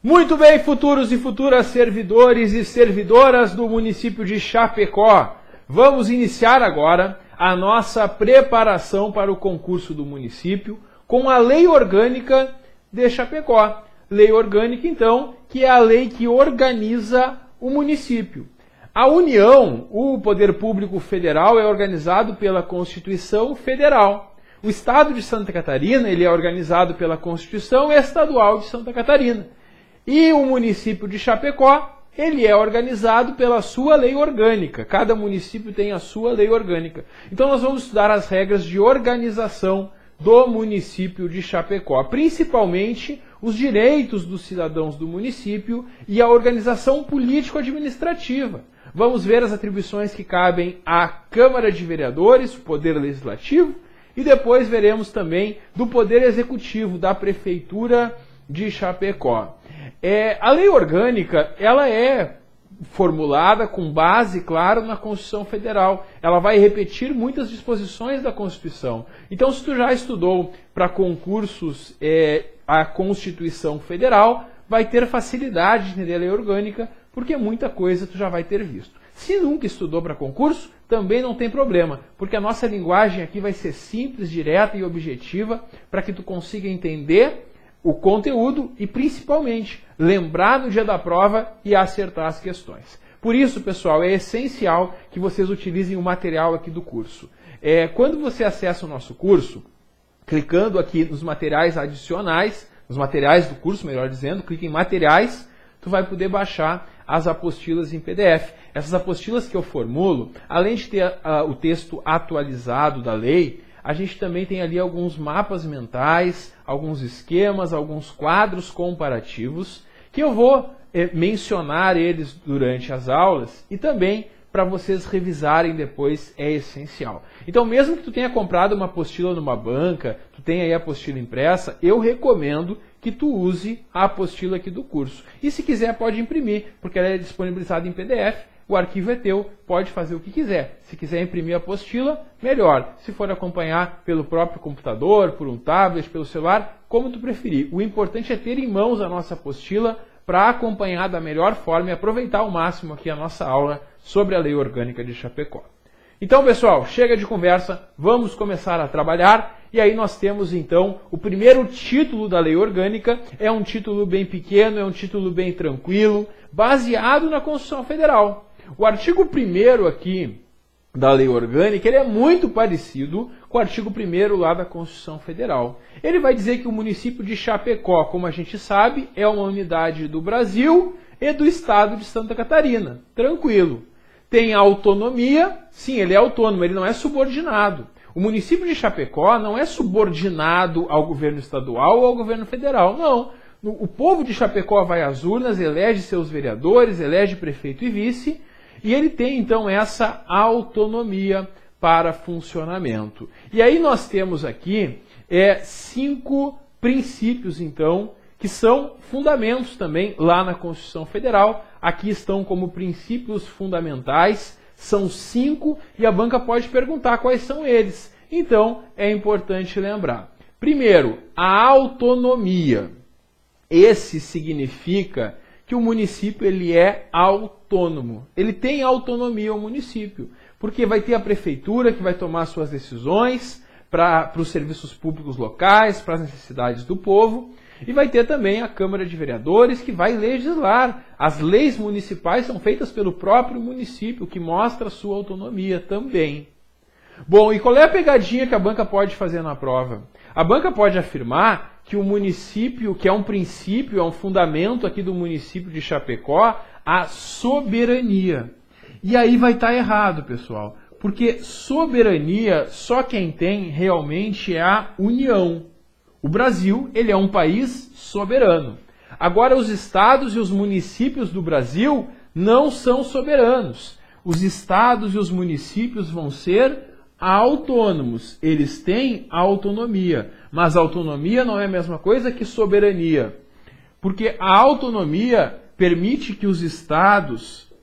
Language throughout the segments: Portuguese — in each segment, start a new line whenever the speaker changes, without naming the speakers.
Muito bem, futuros e futuras servidores e servidoras do município de Chapecó. Vamos iniciar agora a nossa preparação para o concurso do município com a Lei Orgânica de Chapecó. Lei Orgânica, então, que é a lei que organiza o município. A União, o Poder Público Federal, é organizado pela Constituição Federal. O Estado de Santa Catarina ele é organizado pela Constituição Estadual de Santa Catarina. E o município de Chapecó, ele é organizado pela sua lei orgânica. Cada município tem a sua lei orgânica. Então nós vamos estudar as regras de organização do município de Chapecó, principalmente os direitos dos cidadãos do município e a organização político-administrativa. Vamos ver as atribuições que cabem à Câmara de Vereadores, o Poder Legislativo, e depois veremos também do Poder Executivo, da Prefeitura de Chapecó. A lei orgânica, ela é formulada com base, claro, na Constituição Federal. Ela vai repetir muitas disposições da Constituição. Então, se tu já estudou para concursos a Constituição Federal, vai ter facilidade de entender a lei orgânica, porque muita coisa tu já vai ter visto. Se nunca estudou para concurso, também não tem problema, porque a nossa linguagem aqui vai ser simples, direta e objetiva, para que tu consiga entender o conteúdo e, principalmente, lembrar no dia da prova e acertar as questões. Por isso, pessoal, é essencial que vocês utilizem o material aqui do curso. Quando você acessa o nosso curso, clicando aqui nos materiais adicionais, nos materiais do curso, melhor dizendo, clique em materiais, tu vai poder baixar as apostilas em PDF. Essas apostilas que eu formulo, além de ter o texto atualizado da lei, a gente também tem ali alguns mapas mentais, alguns esquemas, alguns quadros comparativos, que eu vou mencionar eles durante as aulas e também para vocês revisarem depois é essencial. Então, mesmo que tu tenha comprado uma apostila numa banca, tu tenha aí a apostila impressa, eu recomendo que tu use a apostila aqui do curso. E se quiser pode imprimir, porque ela é disponibilizada em PDF, o arquivo é teu, pode fazer o que quiser. Se quiser imprimir a apostila, melhor. Se for acompanhar pelo próprio computador, por um tablet, pelo celular, como tu preferir. O importante é ter em mãos a nossa apostila para acompanhar da melhor forma e aproveitar ao máximo aqui a nossa aula sobre a Lei Orgânica de Chapecó. Então, pessoal, chega de conversa, vamos começar a trabalhar. E aí nós temos, então, o primeiro título da Lei Orgânica. É um título bem pequeno, é um título bem tranquilo, baseado na Constituição Federal. O artigo 1º aqui da Lei Orgânica, ele é muito parecido com o artigo 1º lá da Constituição Federal. Ele vai dizer que o município de Chapecó, como a gente sabe, é uma unidade do Brasil e do Estado de Santa Catarina. Tranquilo. Tem autonomia, sim, ele é autônomo, ele não é subordinado. O município de Chapecó não é subordinado ao governo estadual ou ao governo federal, não. O povo de Chapecó vai às urnas, elege seus vereadores, elege prefeito e vice, e ele tem, então, essa autonomia para funcionamento. E aí nós temos aqui 5 princípios, então, que são fundamentos também lá na Constituição Federal. Aqui estão como princípios fundamentais, são 5, e a banca pode perguntar quais são eles. Então, é importante lembrar. Primeiro, a autonomia. Esse significa que o município ele é autônomo. Ele tem autonomia ao município, porque vai ter a prefeitura que vai tomar suas decisões para os serviços públicos locais, para as necessidades do povo, e vai ter também a Câmara de Vereadores que vai legislar. As leis municipais são feitas pelo próprio município, que mostra a sua autonomia também. Bom, e qual é a pegadinha que a banca pode fazer na prova? A banca pode afirmar que o município, que é um princípio, é um fundamento aqui do município de Chapecó, a soberania. E aí vai estar errado, pessoal, porque soberania só quem tem realmente é a União. O Brasil, ele é um país soberano. Agora, os estados e os municípios do Brasil não são soberanos. Os estados e os municípios vão ser autônomos, eles têm autonomia, mas autonomia não é a mesma coisa que soberania, porque a autonomia permite que os estados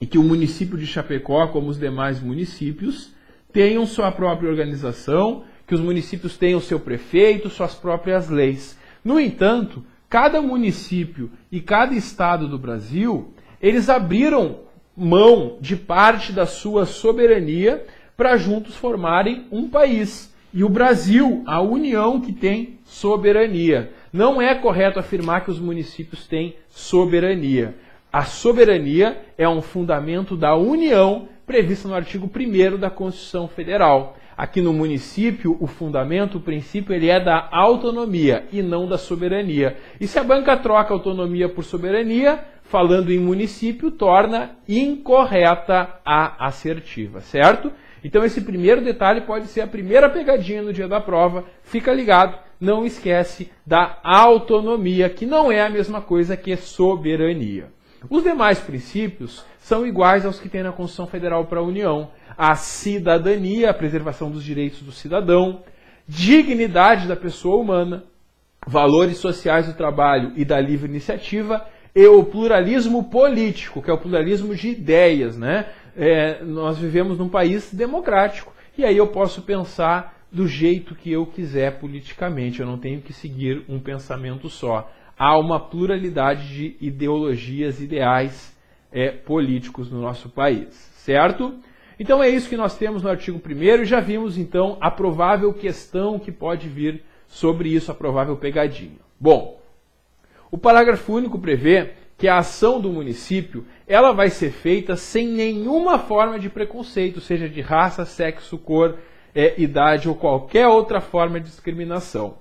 e que o município de Chapecó, como os demais municípios, tenham sua própria organização, que os municípios tenham seu prefeito, suas próprias leis. No entanto, cada município e cada estado do Brasil, eles abriram mão de parte da sua soberania para juntos formarem um país. E o Brasil, a União, que tem soberania. Não é correto afirmar que os municípios têm soberania. A soberania é um fundamento da União previsto no artigo 1º da Constituição Federal. Aqui no município, o fundamento, o princípio, ele é da autonomia e não da soberania. E se a banca troca autonomia por soberania, falando em município, torna incorreta a assertiva, certo? Então esse primeiro detalhe pode ser a primeira pegadinha no dia da prova. Fica ligado, não esquece da autonomia, que não é a mesma coisa que soberania. Os demais princípios são iguais aos que tem na Constituição Federal para a União. A cidadania, a preservação dos direitos do cidadão, dignidade da pessoa humana, valores sociais do trabalho e da livre iniciativa, e o pluralismo político, que é o pluralismo de ideias, né? Nós vivemos num país democrático, e aí eu posso pensar do jeito que eu quiser politicamente, eu não tenho que seguir um pensamento só. Há uma pluralidade de ideologias, ideais políticos no nosso país, certo? Então é isso que nós temos no artigo 1º, e já vimos então a provável questão que pode vir sobre isso, a provável pegadinha. Bom, o parágrafo único prevê que a ação do município ela vai ser feita sem nenhuma forma de preconceito, seja de raça, sexo, cor, idade ou qualquer outra forma de discriminação.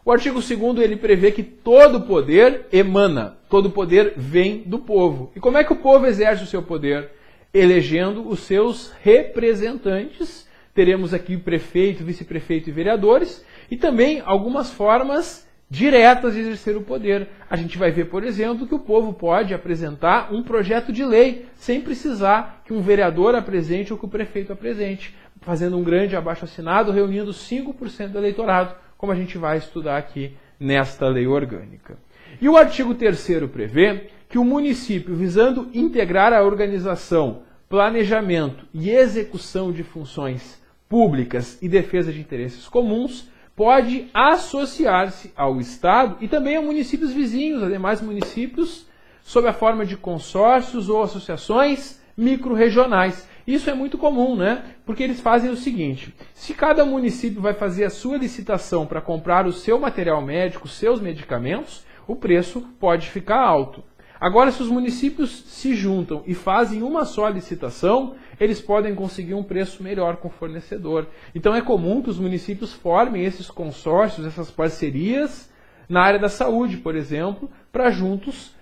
O artigo 2º ele prevê que todo poder emana, todo poder vem do povo. E como é que o povo exerce o seu poder? Elegendo os seus representantes. Teremos aqui prefeito, vice-prefeito e vereadores, e também algumas formas diretas de exercer o poder. A gente vai ver, por exemplo, que o povo pode apresentar um projeto de lei sem precisar que um vereador apresente ou que o prefeito apresente, fazendo um grande abaixo-assinado, reunindo 5% do eleitorado, como a gente vai estudar aqui nesta lei orgânica. E o artigo 3º prevê que o município, visando integrar a organização, planejamento e execução de funções públicas e defesa de interesses comuns, pode associar-se ao Estado e também a municípios vizinhos, a demais municípios, sob a forma de consórcios ou associações micro-regionais. Isso é muito comum, né? Porque eles fazem o seguinte: se cada município vai fazer a sua licitação para comprar o seu material médico, os seus medicamentos, o preço pode ficar alto. Agora, se os municípios se juntam e fazem uma só licitação, eles podem conseguir um preço melhor com o fornecedor. Então é comum que os municípios formem esses consórcios, essas parcerias na área da saúde, por exemplo, para juntos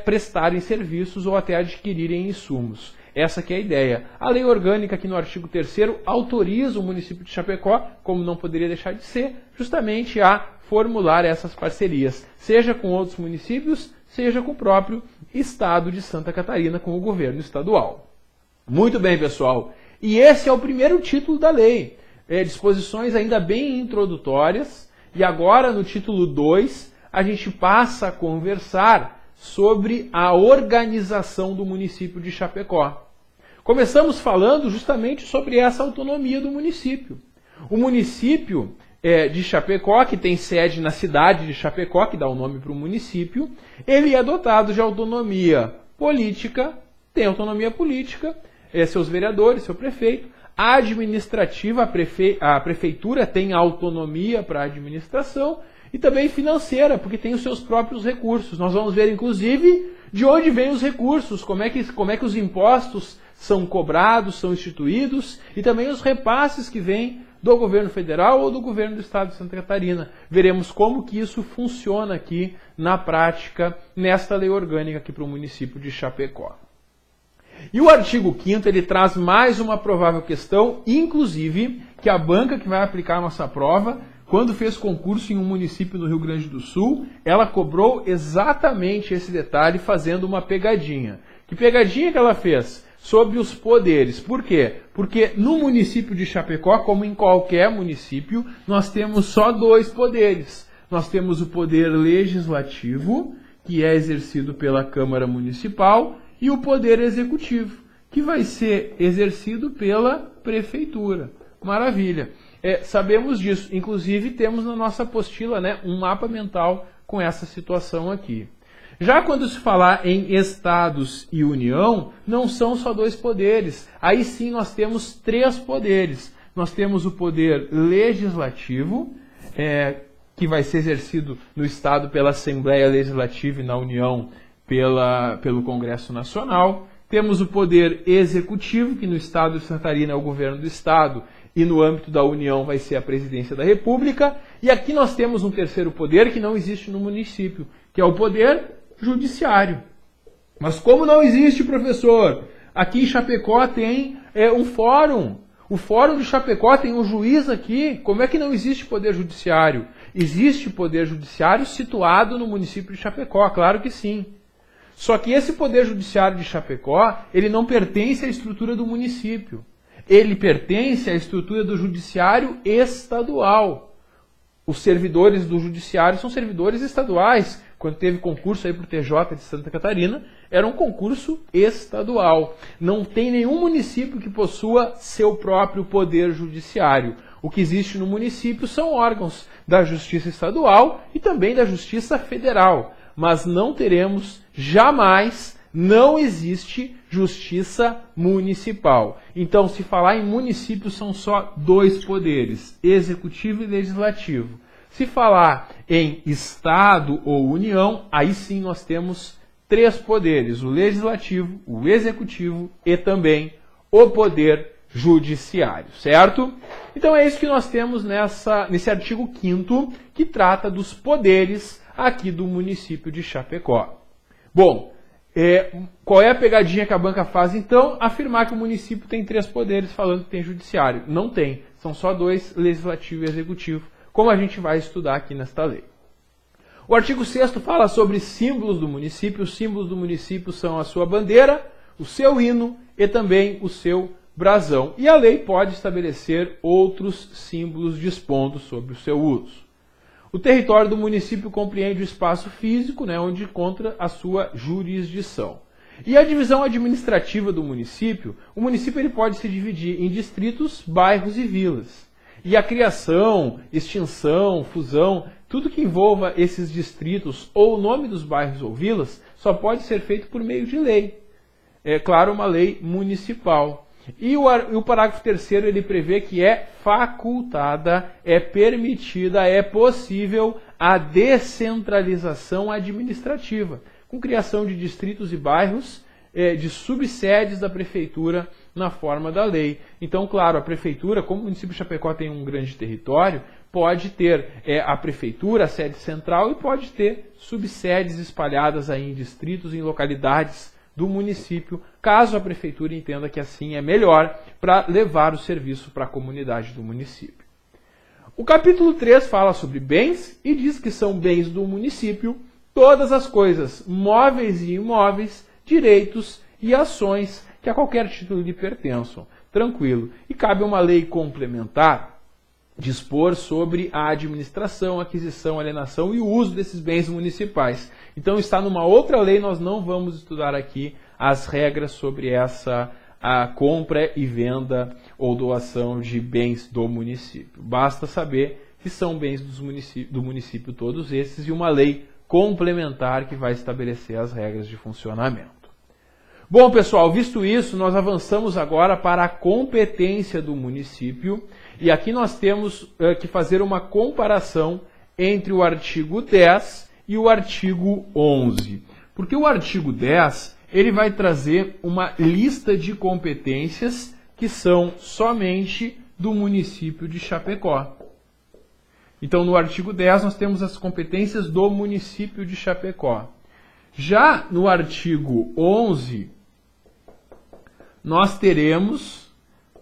prestarem serviços ou até adquirirem insumos. Essa que é a ideia. A lei orgânica aqui no artigo 3º autoriza o município de Chapecó, como não poderia deixar de ser, justamente a formular essas parcerias, seja com outros municípios, seja com o próprio Estado de Santa Catarina, com o governo estadual. Muito bem, pessoal. E esse é o primeiro título da lei. Disposições ainda bem introdutórias. E agora, no título 2, a gente passa a conversar sobre a organização do município de Chapecó. Começamos falando justamente sobre essa autonomia do município. O município de Chapecó, que tem sede na cidade de Chapecó, que dá o nome para o município, ele é dotado de autonomia política, tem autonomia política, seus vereadores, seu prefeito, administrativa, a prefeitura tem autonomia para a administração, e também financeira, porque tem os seus próprios recursos. Nós vamos ver, inclusive, de onde vêm os recursos, como é que os impostos são cobrados, são instituídos, e também os repasses que vêm do governo federal ou do governo do estado de Santa Catarina. Veremos como que isso funciona aqui na prática, nesta lei orgânica aqui para o município de Chapecó. E o artigo 5º, ele traz mais uma provável questão, inclusive, que a banca que vai aplicar a nossa prova, quando fez concurso em um município no Rio Grande do Sul, ela cobrou exatamente esse detalhe, fazendo uma pegadinha. Que pegadinha que ela fez? Sobre os poderes. Por quê? Porque no município de Chapecó, como em qualquer município, nós temos só 2 poderes. Nós temos o poder legislativo, que é exercido pela Câmara Municipal, e o poder executivo, que vai ser exercido pela Prefeitura. Maravilha. Sabemos disso. Inclusive, temos na nossa apostila, né, um mapa mental com essa situação aqui. Já quando se falar em estados e União, não são só dois poderes. Aí sim nós temos três poderes. Nós temos o poder legislativo, que vai ser exercido no Estado pela Assembleia Legislativa e na União pelo Congresso Nacional. Temos o poder executivo, que no Estado de Santa Catarina é o governo do Estado e no âmbito da União vai ser a Presidência da República. E aqui nós temos um terceiro poder que não existe no município, que é o poder judiciário. Mas como não existe, professor? Aqui em Chapecó tem um fórum. O fórum de Chapecó tem um juiz aqui. Como é que não existe poder judiciário? Existe poder judiciário situado no município de Chapecó, claro que sim. Só que esse poder judiciário de Chapecó, ele não pertence à estrutura do município. Ele pertence à estrutura do judiciário estadual. Os servidores do judiciário são servidores estaduais. Quando teve concurso aí para o TJ de Santa Catarina, era um concurso estadual. Não tem nenhum município que possua seu próprio poder judiciário. O que existe no município são órgãos da Justiça Estadual e também da Justiça Federal. Mas não teremos, jamais, não existe Justiça Municipal. Então, se falar em município, são só dois poderes, Executivo e Legislativo. Se falar em Estado ou União, aí sim nós temos três poderes, o Legislativo, o Executivo e também o Poder Judiciário, certo? Então é isso que nós temos nesse artigo 5º, que trata dos poderes aqui do município de Chapecó. Bom, qual é a pegadinha que a banca faz então? Afirmar que o município tem três poderes, falando que tem judiciário. Não tem, são só dois, Legislativo e Executivo, como a gente vai estudar aqui nesta lei. O artigo 6º fala sobre símbolos do município. Os símbolos do município são a sua bandeira, o seu hino e também o seu brasão. E a lei pode estabelecer outros símbolos dispondo sobre o seu uso. O território do município compreende o espaço físico, onde encontra a sua jurisdição. E a divisão administrativa do município, o município ele pode se dividir em distritos, bairros e vilas. E a criação, extinção, fusão, tudo que envolva esses distritos ou o nome dos bairros ou vilas só pode ser feito por meio de lei. É claro, uma lei municipal. E o parágrafo 3º ele prevê que é facultada, é permitida, é possível a descentralização administrativa, com criação de distritos e bairros, de subsedes da prefeitura na forma da lei. Então, claro, a prefeitura, como o município de Chapecó tem um grande território, pode ter a prefeitura, a sede central, e pode ter subsedes espalhadas aí em distritos, em localidades do município, caso a prefeitura entenda que assim é melhor para levar o serviço para a comunidade do município. O capítulo 3 fala sobre bens e diz que são bens do município todas as coisas, móveis e imóveis, direitos e ações que a qualquer título lhe pertençam. Tranquilo. E cabe uma lei complementar dispor sobre a administração, aquisição, alienação e o uso desses bens municipais. Então está numa outra lei, nós não vamos estudar aqui as regras sobre a compra e venda ou doação de bens do município. Basta saber que são bens do município todos esses e uma lei complementar que vai estabelecer as regras de funcionamento. Bom, pessoal, visto isso, nós avançamos agora para a competência do município e aqui nós temos que fazer uma comparação entre o artigo 10 e o artigo 11. Porque o artigo 10 ele vai trazer uma lista de competências que são somente do município de Chapecó. Então, no artigo 10 nós temos as competências do município de Chapecó. Já no artigo 11, nós teremos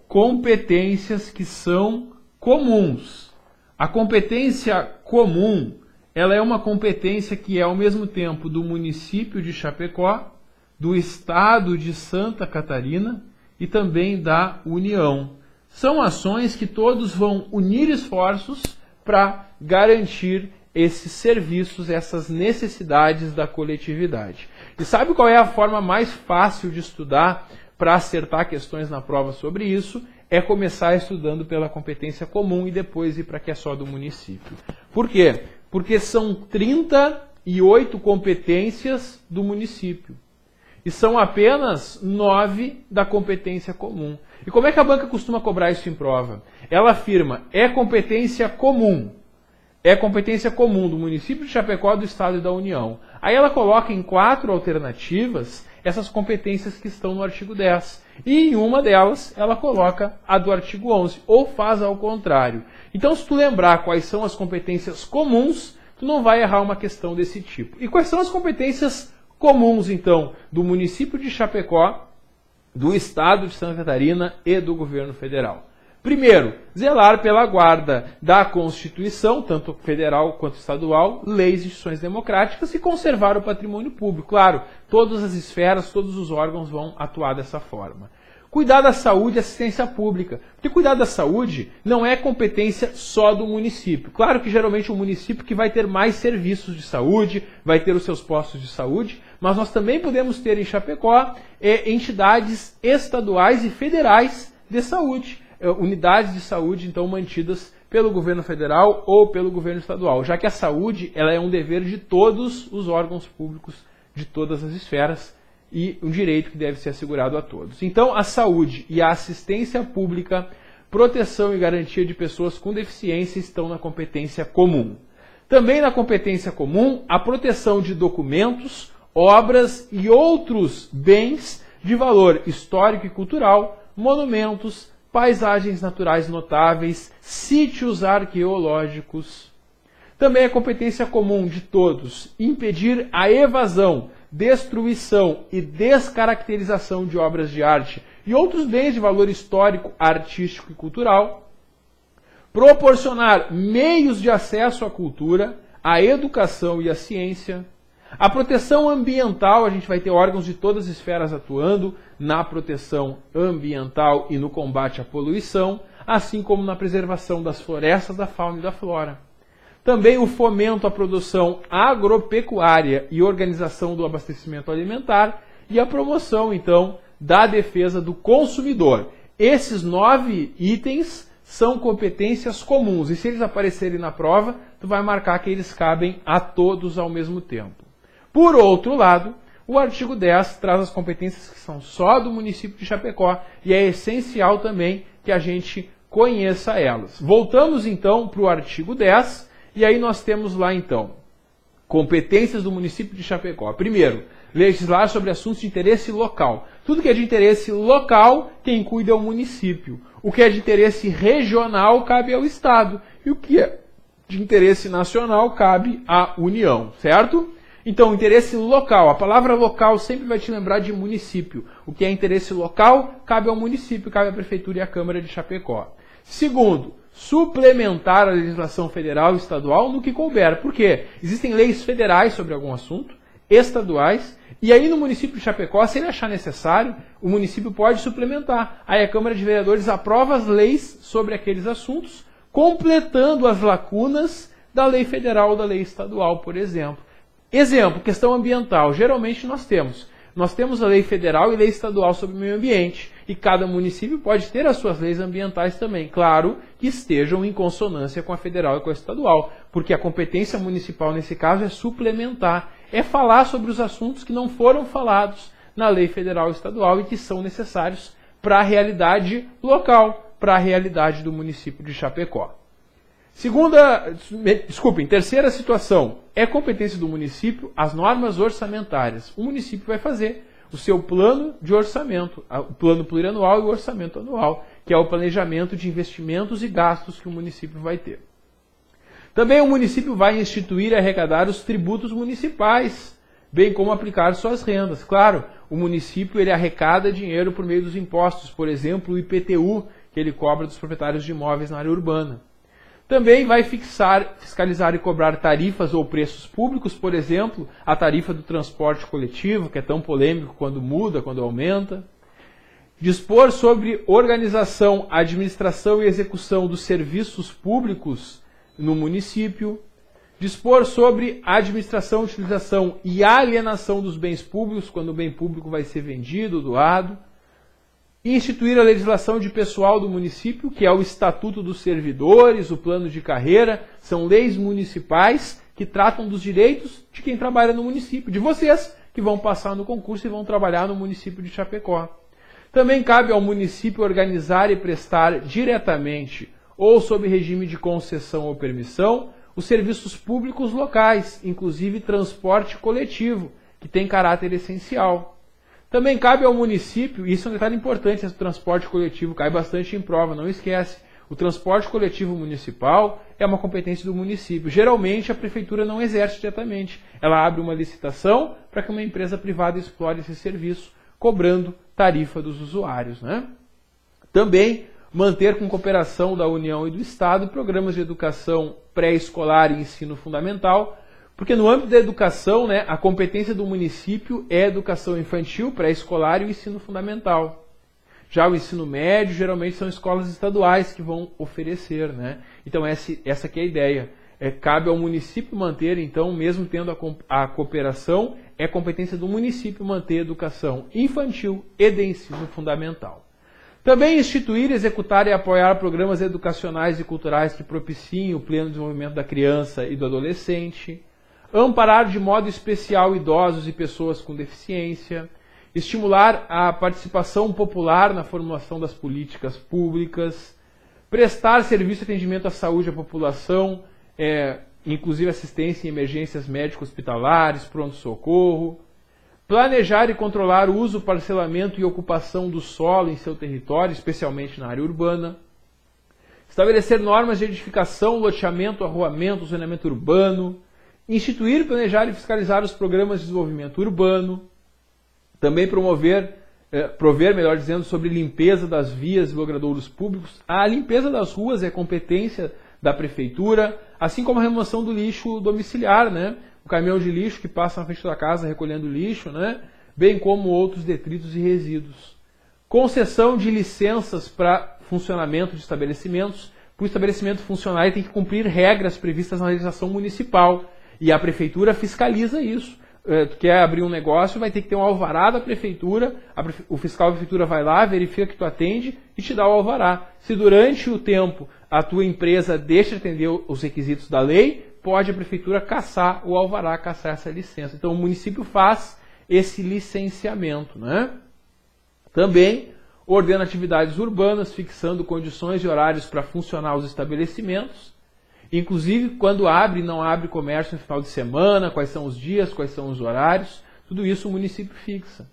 competências que são comuns. A competência comum, ela é uma competência que é ao mesmo tempo do município de Chapecó, do estado de Santa Catarina e também da União. São ações que todos vão unir esforços para garantir esses serviços, essas necessidades da coletividade. E sabe qual é a forma mais fácil de estudar para acertar questões na prova sobre isso? É começar estudando pela competência comum e depois ir para a que é só do município. Por quê? Porque são 38 competências do município. E são apenas 9 da competência comum. E como é que a banca costuma cobrar isso em prova? Ela afirma, é competência comum. É competência comum do município de Chapecó, do Estado e da União. Aí ela coloca em 4 alternativas essas competências que estão no artigo 10. E em uma delas, ela coloca a do artigo 11, ou faz ao contrário. Então, se tu lembrar quais são as competências comuns, tu não vai errar uma questão desse tipo. E quais são as competências comuns, então, do município de Chapecó, do Estado de Santa Catarina e do governo federal? Primeiro, zelar pela guarda da Constituição, tanto federal quanto estadual, leis e instituições democráticas e conservar o patrimônio público. Claro, todas as esferas, todos os órgãos vão atuar dessa forma. Cuidar da saúde e assistência pública. Porque cuidar da saúde não é competência só do município. Claro que geralmente o município que vai ter mais serviços de saúde, vai ter os seus postos de saúde, mas nós também podemos ter em Chapecó entidades estaduais e federais de saúde. Unidades de saúde, então, mantidas pelo governo federal ou pelo governo estadual, já que a saúde ela é um dever de todos os órgãos públicos, de todas as esferas, e um direito que deve ser assegurado a todos. Então, a saúde e a assistência pública, proteção e garantia de pessoas com deficiência estão na competência comum. Também na competência comum, a proteção de documentos, obras e outros bens de valor histórico e cultural, monumentos, paisagens naturais notáveis, sítios arqueológicos. Também é competência comum de todos impedir a evasão, destruição e descaracterização de obras de arte e outros bens de valor histórico, artístico e cultural, proporcionar meios de acesso à cultura, à educação e à ciência. A proteção ambiental, a gente vai ter órgãos de todas as esferas atuando na proteção ambiental e no combate à poluição, assim como na preservação das florestas, da fauna e da flora. Também o fomento à produção agropecuária e organização do abastecimento alimentar e a promoção, então, da defesa do consumidor. Esses 9 itens são competências comuns e se eles aparecerem na prova, tu vai marcar que eles cabem a todos ao mesmo tempo. Por outro lado, o artigo 10 traz as competências que são só do município de Chapecó e é essencial também que a gente conheça elas. Voltamos então para o artigo 10 e aí nós temos lá então competências do município de Chapecó. Primeiro, legislar sobre assuntos de interesse local. Tudo que é de interesse local, quem cuida é o município. O que é de interesse regional cabe ao Estado e o que é de interesse nacional cabe à União, certo? Então, interesse local. A palavra local sempre vai te lembrar de município. O que é interesse local, cabe ao município, cabe à Prefeitura e à Câmara de Chapecó. Segundo, suplementar a legislação federal e estadual no que couber. Por quê? Existem leis federais sobre algum assunto, estaduais, e aí no município de Chapecó, se ele achar necessário, o município pode suplementar. Aí a Câmara de Vereadores aprova as leis sobre aqueles assuntos, completando as lacunas da lei federal ou da lei estadual, por exemplo. Exemplo, questão ambiental. Geralmente nós temos a lei federal e lei estadual sobre o meio ambiente. E cada município pode ter as suas leis ambientais também. Claro que estejam em consonância com a federal e com a estadual. Porque a competência municipal nesse caso é suplementar. É falar sobre os assuntos que não foram falados na lei federal e estadual e que são necessários para a realidade local, para a realidade do município de Chapecó. Terceira situação, é competência do município as normas orçamentárias. O município vai fazer o seu plano de orçamento, o plano plurianual e o orçamento anual, que é o planejamento de investimentos e gastos que o município vai ter. Também o município vai instituir e arrecadar os tributos municipais, bem como aplicar suas rendas. Claro, o município ele arrecada dinheiro por meio dos impostos, por exemplo, o IPTU, que ele cobra dos proprietários de imóveis na área urbana. Também vai fiscalizar e cobrar tarifas ou preços públicos, por exemplo, a tarifa do transporte coletivo, que é tão polêmico quando muda, quando aumenta. Dispor sobre organização, administração e execução dos serviços públicos no município. Dispor sobre a administração, utilização e alienação dos bens públicos, quando o bem público vai ser vendido, doado. e instituir a legislação de pessoal do município, que é o Estatuto dos Servidores, o Plano de Carreira, são leis municipais que tratam dos direitos de quem trabalha no município, de vocês que vão passar no concurso e vão trabalhar no município de Chapecó. Também cabe ao município organizar e prestar diretamente ou sob regime de concessão ou permissão os serviços públicos locais, inclusive transporte coletivo, que tem caráter essencial. Também cabe ao município, e isso é um detalhe importante, esse transporte coletivo cai bastante em prova, não esquece, o transporte coletivo municipal é uma competência do município. Geralmente a prefeitura não exerce diretamente, ela abre uma licitação para que uma empresa privada explore esse serviço, cobrando tarifa dos usuários, né? Também manter com cooperação da União e do Estado programas de educação pré-escolar e ensino fundamental, porque no âmbito da educação, né, a competência do município é a educação infantil, pré-escolar e o ensino fundamental. Já o ensino médio, geralmente são escolas estaduais que vão oferecer, né? Então essa aqui é a ideia. Cabe ao município manter, então, mesmo tendo a cooperação, é competência do município manter a educação infantil e de ensino fundamental. Também instituir, executar e apoiar programas educacionais e culturais que propiciem o pleno desenvolvimento da criança e do adolescente. Amparar de modo especial idosos e pessoas com deficiência. Estimular a participação popular na formulação das políticas públicas. Prestar serviço de atendimento à saúde à população, inclusive assistência em emergências médico-hospitalares, pronto-socorro. Planejar e controlar o uso, parcelamento e ocupação do solo em seu território, especialmente na área urbana. Estabelecer normas de edificação, loteamento, arruamento, zonamento urbano. Instituir, planejar e fiscalizar os programas de desenvolvimento urbano. Também prover, melhor dizendo, sobre limpeza das vias e logradouros públicos. A limpeza das ruas é competência da prefeitura, assim como a remoção do lixo domiciliar, né? O caminhão de lixo que passa na frente da casa recolhendo lixo, né? Bem como outros detritos e resíduos. Concessão de licenças para funcionamento de estabelecimentos. Para o estabelecimento funcionar, ele tem que cumprir regras previstas na legislação municipal. E a prefeitura fiscaliza isso. Tu quer abrir um negócio, vai ter que ter um alvará da prefeitura, o fiscal da prefeitura vai lá, verifica que tu atende e te dá o alvará. Se durante o tempo a tua empresa deixa de atender os requisitos da lei, pode a prefeitura cassar o alvará, cassar essa licença. Então o município faz esse licenciamento, né? Também ordena atividades urbanas, fixando condições e horários para funcionar os estabelecimentos, inclusive quando abre e não abre comércio no final de semana, quais são os dias, quais são os horários, tudo isso o município fixa.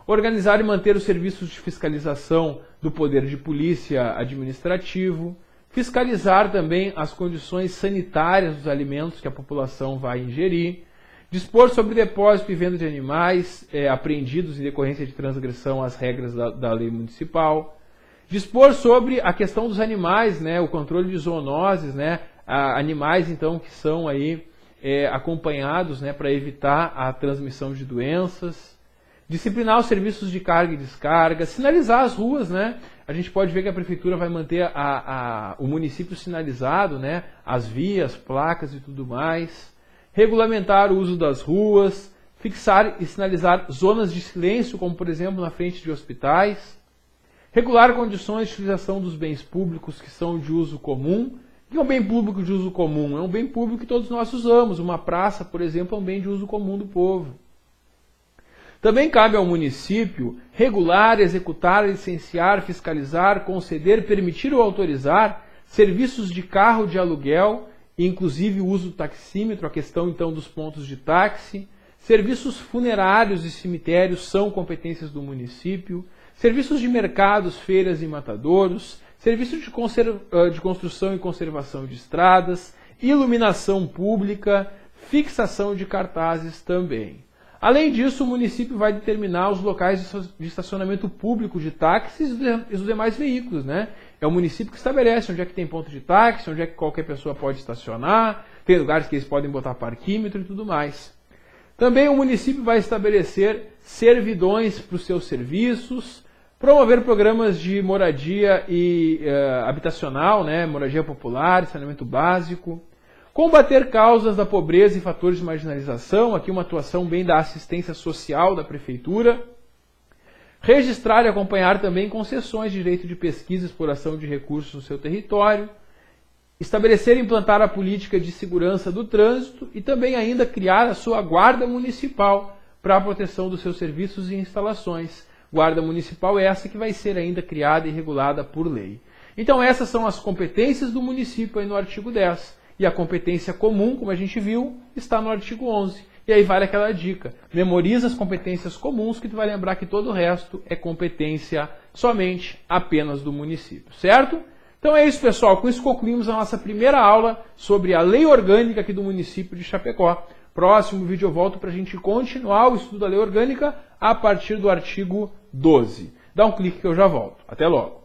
Organizar e manter os serviços de fiscalização do poder de polícia administrativo, fiscalizar também as condições sanitárias dos alimentos que a população vai ingerir, dispor sobre depósito e venda de animais apreendidos em decorrência de transgressão às regras da lei municipal, dispor sobre a questão dos animais, né, o controle de zoonoses, né, animais então que são aí acompanhados, né, para evitar a transmissão de doenças, disciplinar os serviços de carga e descarga, sinalizar as ruas, né? A gente pode ver que a prefeitura vai manter o município sinalizado, né? As vias, placas e tudo mais. Regulamentar o uso das ruas, fixar e sinalizar zonas de silêncio, como por exemplo na frente de hospitais. Regular condições de utilização dos bens públicos que são de uso comum. O que é um bem público de uso comum? É um bem público que todos nós usamos. Uma praça, por exemplo, é um bem de uso comum do povo. Também cabe ao município regular, executar, licenciar, fiscalizar, conceder, permitir ou autorizar serviços de carro de aluguel, inclusive o uso do taxímetro, a questão então dos pontos de táxi. Serviços funerários e cemitérios são competências do município. Serviços de mercados, feiras e matadouros. Serviços de construção e conservação de estradas. Iluminação pública. Fixação de cartazes também. Além disso, o município vai determinar os locais de estacionamento público de táxis e dos demais veículos, né? É o município que estabelece onde é que tem ponto de táxi, onde é que qualquer pessoa pode estacionar, tem lugares que eles podem botar parquímetro e tudo mais. Também o município vai estabelecer servidões para os seus serviços, promover programas de moradia e habitacional, né? Moradia popular, saneamento básico. Combater causas da pobreza e fatores de marginalização, aqui uma atuação bem da assistência social da prefeitura. Registrar e acompanhar também concessões de direito de pesquisa e exploração de recursos no seu território. Estabelecer e implantar a política de segurança do trânsito e também ainda criar a sua guarda municipal para a proteção dos seus serviços e instalações. Guarda municipal é essa que vai ser ainda criada e regulada por lei. Então essas são as competências do município aí no artigo 10. E a competência comum, como a gente viu, está no artigo 11. E aí vale aquela dica, memoriza as competências comuns que tu vai lembrar que todo o resto é competência somente apenas do município, certo? Então é isso, pessoal. Com isso concluímos a nossa primeira aula sobre a lei orgânica aqui do município de Chapecó. Próximo vídeo eu volto para a gente continuar o estudo da lei orgânica a partir do artigo 12. Dá um clique que eu já volto. Até logo.